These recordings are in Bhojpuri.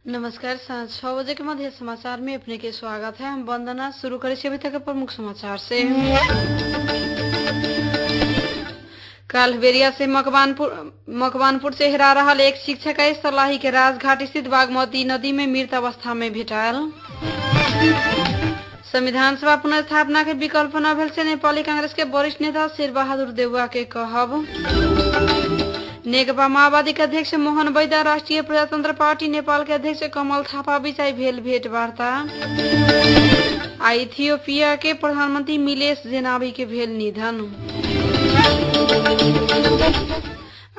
नमस्कार। साँझ 6 बजे के मध्य समाचार में अपने के स्वागत है। हम वंदना। शुरू करें अभी तक के प्रमुख समाचार से। कालबेरिया से मकवानपुर से हेरा रहा एक शिक्षक सलाही के राजघाट स्थित बागमती नदी में मृत अवस्था में भेटायल। संविधान सभा पुनर्स्थापना के विकल्प न भेल से नेपाली कांग्रेस के वरिष्ठ नेता शेरबहादुर देउवा के कहब। नेकपा माओवादी के अध्यक्ष मोहन बैदा राष्ट्रिय प्रजातन्त्र पार्टी नेपाल के अध्यक्ष कमल थापा बीच भेल भेटवार्ता। इथियोपिया के प्रधानमंत्री मिलेश जेनावी के भेल निधन।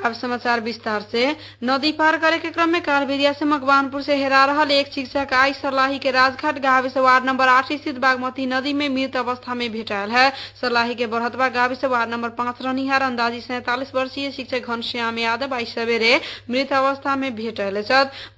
अब समाचार विस्तार से। नदी पार करे के क्रम में कालबेरिया से मकवानपुर से हेरा रहा एक शिक्षक आई सर्लाही के राजघाट गाविस वार्ड नंबर 8 स्थित बागमती नदी में मृत अवस्था में भेटायल है। सर्लाही के बरहतवा गाविस वार्ड नंबर 5 रहनिहार अंदाजी 47 वर्षीय शिक्षक घनश्याम यादव आई सवेरे मृत अवस्था में भेटल।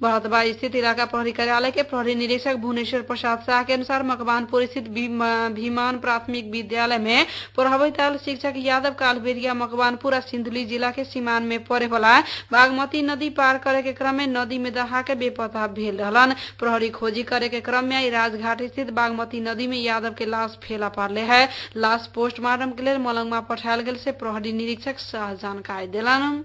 बरहतवा स्थित इलाका प्रहरी कार्यालय के प्रहरी निरीक्षक भुवनेश्वर प्रसाद शाह के अनुसार मकवानपुर स्थित भीमान प्राथमिक विद्यालय में प्रभावित शिक्षक यादव कालबेरिया मकवानपुर सिंधुली जिला के सीमान में परे वाला बागमती नदी पार करे के क्रम में नदी में दहा के बेपता भेल रहलन। प्रहरी खोजी करे के क्रम में राजघाट स्थित बागमती नदी में यादव के लाश फेला पारले है। लाश पोस्टमार्टम के लिए मलंगमा पठायल गेल से प्रहरी निरीक्षक शाह जानकारी दिलन।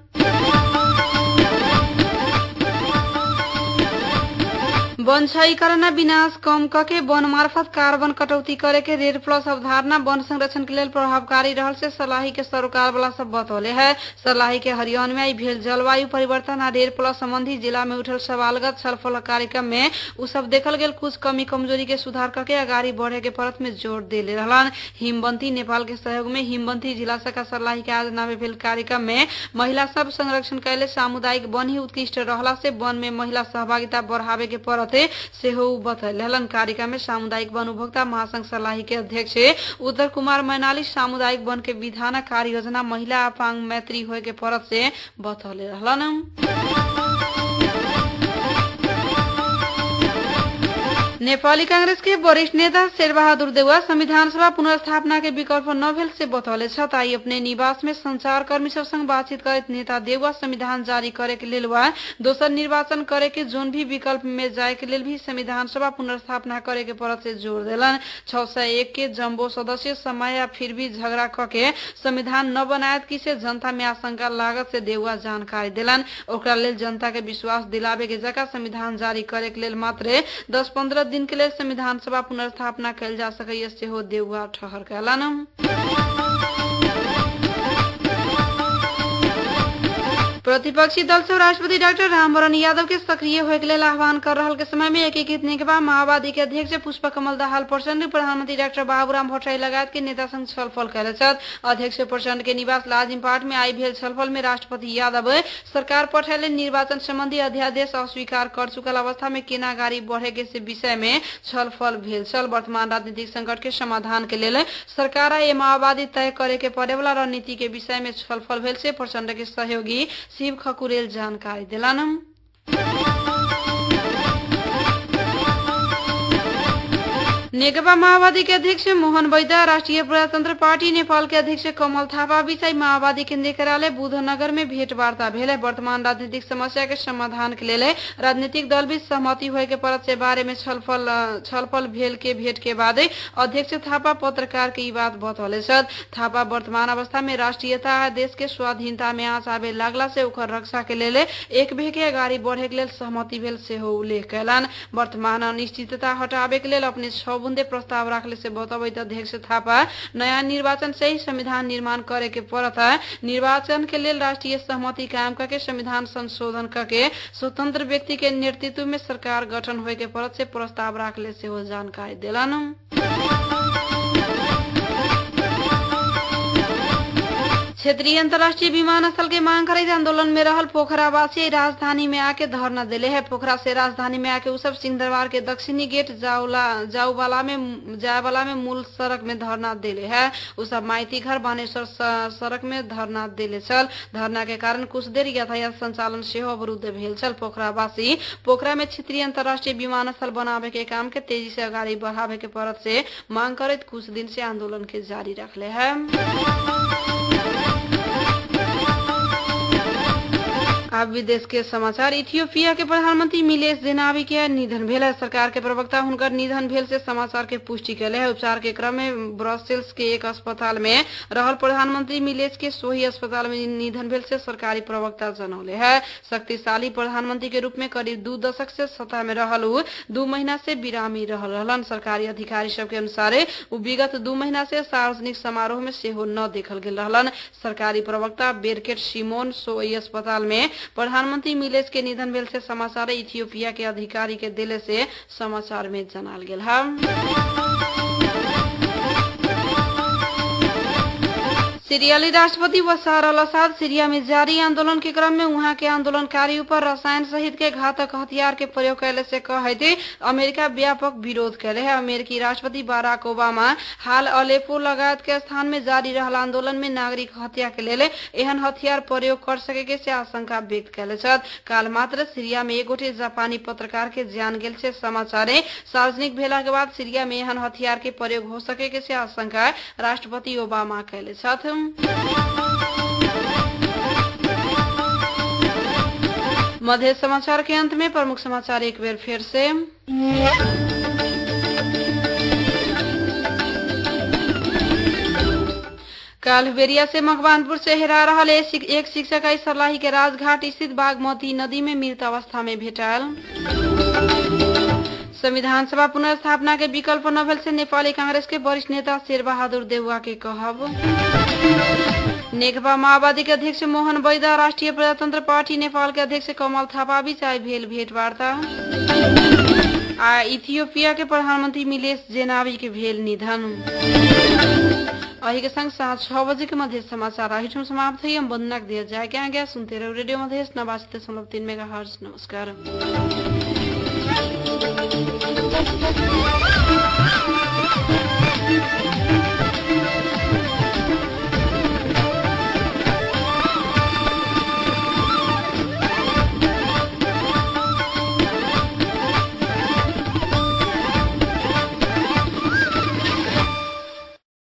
वन क्षयीकरण विनाश कम करके वन मार्फत कार्बन कटौती करे के रेड प्लस अवधारणा वन संरक्षण के लिए प्रभावकारी रहल से सर्लाही के सरोकार वाला सब बतौले है। सर्लाही के हरियाण में आई भेल जलवायु परिवर्तन आ रेड प्लस संबंधी जिला में उठल सवालगत छलफल कार्यक्रम में उ सब देखल गेल कुछ कमी कमजोरी के सुधार करके आगाड़ी बढ़े के परत में जोर देले रहलन। हिमवंती नेपाल के सहयोग में हिमवंती जिला शाखा सर्लाही के आज नामे भेल कार्यक्रम में महिला सब संरक्षण कैले सामुदायिक वन ही उत्कृष्ट रहला से वन में महिला सहभागिता बढ़ावे के परत सेहो बतैलन। कार्यक्रम में सामुदायिक वन उपभोक्ता महासंघ सर्लाही के अध्यक्ष उत्तर कुमार मैनाली सामुदायिक वन के विधान कार्य योजना महिला अपांग मैत्री होए के परत से बतौले रहलन। नेपाली कांग्रेस के वरिष्ठ नेता शेरबहादुर देउवा संविधान सभा पुनर्स्थापना के विकल्प न भेल से बतौले छ। ताई अपने निवास में संचार कर्मी सब संग बातचीत करत नेता देउवा संविधान जारी करे के लेल वा दोसर निर्वाचन करे के जोन भी विकल्प में जाए के लेल भी संविधान सभा पुनर्स्थापना करे के परत से जोर देलन। 601 के जम्बो सदस्य समय या फिर भी झगड़ा करके संविधान न बनायत की से जनता में आशंका लागत से देउवा जानकारी दिलन। ओकरा लेल जनता के विश्वास दिलावे के जगह संविधान जारी करे के लेल मात्र 10-15 दिन के लिए संविधान सभा पुनर्स्थापना कैल जा सके से हो देउवा ठहर कैलन। प्रतिपक्षी दल से राष्ट्रपति डॉक्टर रामवरण यादव के सक्रिय होए के लिए आह्वान कर रहा के समय में एकीकृत नेकपा माओवादी के अध्यक्ष पुष्पकमल दाहाल प्रचंड प्रधानमंत्री डॉक्टर बाबूराम भट्टराई लगायत के नेता संग छलफल कैले छथि। अध्यक्ष प्रचंड के निवास लाजिमपाट में आई भेल छलफल में राष्ट्रपति यादव सरकार पठाइले निर्वाचन संबंधी अध्यादेश अस्वीकार कर चुकल अवस्था में केना गाड़ी बढ़े के से विषय में छलफल भेल छल। वर्तमान राजनीतिक संकट के समाधान के लिए सरकार आ माओवादी तय करे के पड़े वाला रणनीति के विषय में छलफल भेल से प्रचंड के सहयोगी शिव खकुरेल जानकारी दिलान। नेकपा माओवादी के अध्यक्ष मोहन बैदा राष्ट्रिय प्रजातन्त्र पार्टी नेपाल के अध्यक्ष कमल थापा बीच माओवादी केन्द्रीय कार्यालय बुधनगर में भेंटवार्ता भेल। वर्तमान राजनीतिक समस्या के समाधान के लिए राजनीतिक दल बीच सहमति होए के परत से बारे में छलफल भेल के भेंट के बाद अध्यक्ष थापा पत्रकार के बात बतौले छथि। थापा वर्तमान अवस्था में राष्ट्रीयता आ देश के स्वाधीनता में आँच आवे लागला से ओकर रक्षा के लिए एक भे के अगाड़ी बढ़े के लिए सहमति भेल सेहो उल्लेख कैलन। वर्तमान अनिश्चितता हटावे के लिए अपने 6 बुंदे प्रस्ताव राखले से बतौबैत अध्यक्ष थापा नया निर्वाचन से ही संविधान निर्माण करे के परत है। निर्वाचन के लिए राष्ट्रीय सहमति कायम करके संविधान संशोधन करके स्वतंत्र व्यक्ति के नेतृत्व में सरकार गठन होए के परत से प्रस्ताव राखले से हो जानकारी दिलन। क्षेत्रीय अंतर्राष्ट्रीय विमानस्थल के मांग खरीद आंदोलन में रहल पोखरावासी राजधानी में आके धरना दिले है। पोखरा से राजधानी में आके उसब सिंहदरबार के दक्षिणी गेट जाए वाला में मूल सड़क में धरना दिले है। उसब माइती घर बानेश्वर सड़क में धरना दिले छल। धरना के कारण कुछ देर यातायात संचालन सेहो अवरुद्ध भेल छल। पोखरावासी पोखरा में क्षेत्रीय अंतर्राष्ट्रीय विमानस्थल बनावे के काम के तेजी से आगाड़ी बढ़ावे के परत से मांग करत कुछ दिन से आंदोलन के जारी रखले है। अब विदेश के समाचार। इथियोपिया के प्रधानमंत्री मिलेश जेनावी के निधन भेल है। सरकार के प्रवक्ता हुनकर निधन भेल से समाचार के पुष्टि कैले है। उपचार के क्रम में ब्रसेल्स के एक अस्पताल में रहल प्रधानमंत्री मिलेश के सोही अस्पताल में निधन भेल से सरकारी प्रवक्ता जनौले है। शक्तिशाली प्रधानमंत्री के रूप में करीब 2 दशक से सत्ता में रहल 2 महीना से विरामी रहलन। सरकारी अधिकारी सब के अनुसार विगत 2 महीना से सार्वजनिक समारोह में सेहो न देखल गेल रहलन। सरकारी प्रवक्ता बेरकेट सिमोन सोई अस्पताल में प्रधानमंत्री मिलेश के निधन भेल से समाचार इथियोपिया के अधिकारी के दिले से समाचार में जनाल गेल है। सीरियाली राष्ट्रपति बशर अल असद सीरिया में जारी आंदोलन के क्रम में वहां के आंदोलनकारियों पर रसायन सहित के घातक हथियार के प्रयोग कैले से कहते अमेरिका व्यापक विरोध कैले है। अमेरिकी राष्ट्रपति बराक ओबामा हाल अलेपो लगायत के स्थान में जारी रहल आंदोलन में नागरिक हत्या के लेल एहन हथियार प्रयोग कर सके से आशंका व्यक्त कैले छथि। काल मात्र सीरिया में एक गोटे जापानी पत्रकार के जान गेल से समाचार सार्वजनिक भेला के बाद सीरिया में एहन हथियार के प्रयोग हो सके से आशंका राष्ट्रपति ओबामा कैले छथि। मध्य समाचार के अंत में प्रमुख समाचार एक बार फिर से। कालबेरिया से मकवानपुर से हेरा रहल एक शिक्षक सर्लाही के राजघाट स्थित बागमती नदी में मृत अवस्था में भेटायल। संविधान सभा पुनर्स्थापना के विकल्प न भेल से नेपाली कांग्रेस के वरिष्ठ नेता शेरबहादुर देउवा के कहब। नेकपा माओवादी के अध्यक्ष मोहन बैदा राष्ट्रिय प्रजातंत्र पार्टी नेपाल के अध्यक्ष कमल थापा बीच आई भेल भेंटवार्ता। इथियोपिया के प्रधानमंत्री मिलेश जेनावी के भेल निधन। अही के संग 6 बजे के मध्य समाचार राहिठुम समाप्त हुई। हम बंदना दिया जाए क्या गया सुनते रहो रेडियो मधेश 89.3 मेगाहर्ट्ज। नमस्कार।